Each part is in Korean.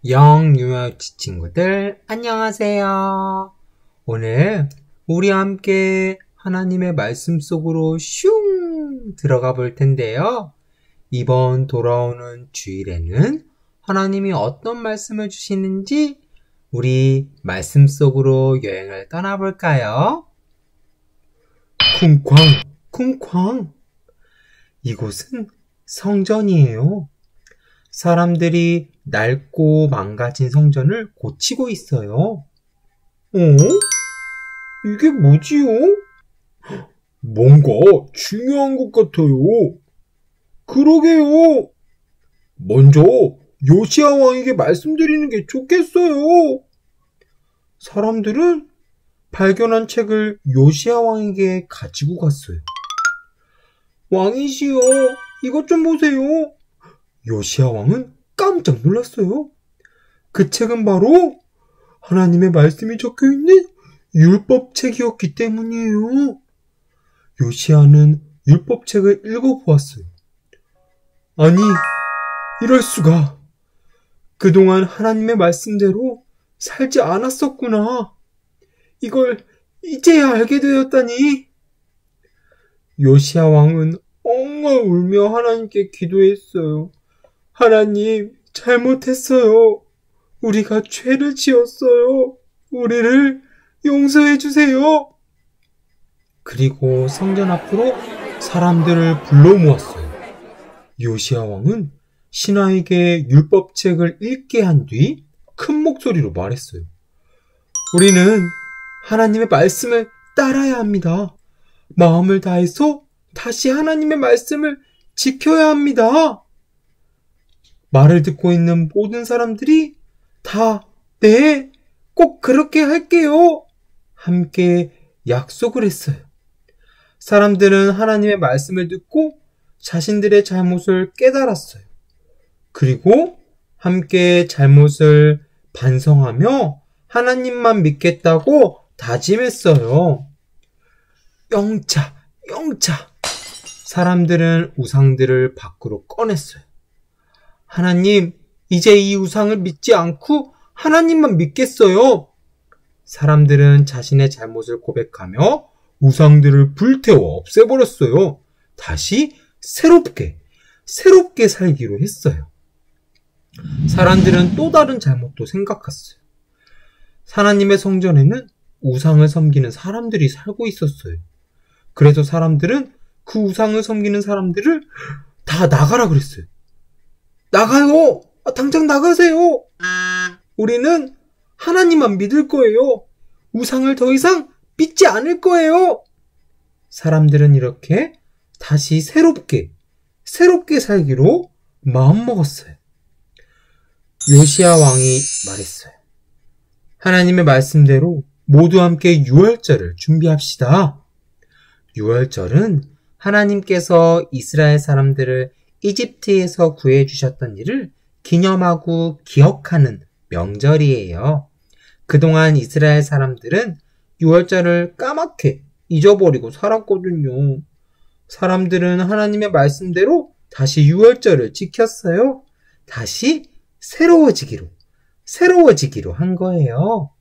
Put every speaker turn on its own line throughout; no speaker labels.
영유아유치 친구들 안녕하세요. 오늘 우리 함께 하나님의 말씀 속으로 슝 들어가 볼 텐데요. 이번 돌아오는 주일에는 하나님이 어떤 말씀을 주시는지 우리 말씀 속으로 여행을 떠나볼까요? 쿵쾅 쿵쾅. 이곳은 성전이에요. 사람들이 낡고 망가진 성전을 고치고 있어요. 이게 뭐지요? 뭔가 중요한 것 같아요. 그러게요. 먼저 요시야 왕에게 말씀드리는 게 좋겠어요. 사람들은 발견한 책을 요시야 왕에게 가지고 갔어요. 왕이시여, 이것 좀 보세요. 요시야 왕은 깜짝 놀랐어요. 그 책은 바로 하나님의 말씀이 적혀있는 율법책이었기 때문이에요. 요시야는 율법책을 읽어보았어요. 아니, 이럴 수가. 그동안 하나님의 말씀대로 살지 않았었구나. 이걸 이제야 알게 되었다니. 요시야 왕은 엉엉 울며 하나님께 기도했어요. 하나님, 잘못했어요. 우리가 죄를 지었어요. 우리를 용서해 주세요. 그리고 성전 앞으로 사람들을 불러 모았어요. 요시야 왕은 신하에게 율법책을 읽게 한 뒤 큰 목소리로 말했어요. 우리는 하나님의 말씀을 따라야 합니다. 마음을 다해서 다시 하나님의 말씀을 지켜야 합니다. 말을 듣고 있는 모든 사람들이 다 네, 꼭 그렇게 할게요. 함께 약속을 했어요. 사람들은 하나님의 말씀을 듣고 자신들의 잘못을 깨달았어요. 그리고 함께 잘못을 반성하며 하나님만 믿겠다고 다짐했어요. 영차. 사람들은 우상들을 밖으로 꺼냈어요. 하나님, 이제 이 우상을 믿지 않고 하나님만 믿겠어요. 사람들은 자신의 잘못을 고백하며 우상들을 불태워 없애버렸어요. 다시 새롭게 살기로 했어요. 사람들은 또 다른 잘못도 생각했어요. 하나님의 성전에는 우상을 섬기는 사람들이 살고 있었어요. 그래서 사람들은 그 우상을 섬기는 사람들을 다 나가라 그랬어요. 나가요! 당장 나가세요! 우리는 하나님만 믿을 거예요. 우상을 더 이상 믿지 않을 거예요. 사람들은 이렇게 다시 새롭게 살기로 마음먹었어요. 요시야 왕이 말했어요. 하나님의 말씀대로 모두 함께 유월절을 준비합시다. 유월절은 하나님께서 이스라엘 사람들을 이집트에서 구해주셨던 일을 기념하고 기억하는 명절이에요. 그동안 이스라엘 사람들은 유월절을 까맣게 잊어버리고 살았거든요. 사람들은 하나님의 말씀대로 다시 유월절을 지켰어요. 다시 새로워지기로 한 거예요.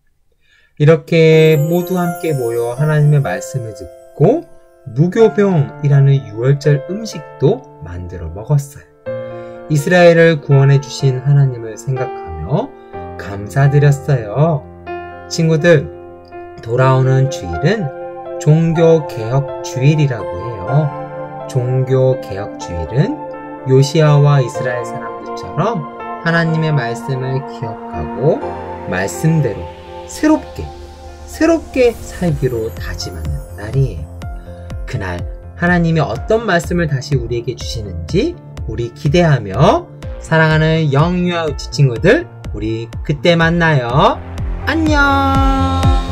이렇게 모두 함께 모여 하나님의 말씀을 듣고 무교병이라는 유월절 음식도 만들어 먹었어요. 이스라엘을 구원해 주신 하나님을 생각하며 감사드렸어요. 친구들, 돌아오는 주일은 종교개혁주일이라고 해요. 종교개혁주일은 요시야와 이스라엘 사람들처럼 하나님의 말씀을 기억하고 말씀대로 새롭게 살기로 다짐하는 날이에요. 그날 하나님이 어떤 말씀을 다시 우리에게 주시는지 우리 기대하며 사랑하는 영유아유치 친구들, 우리 그때 만나요. 안녕.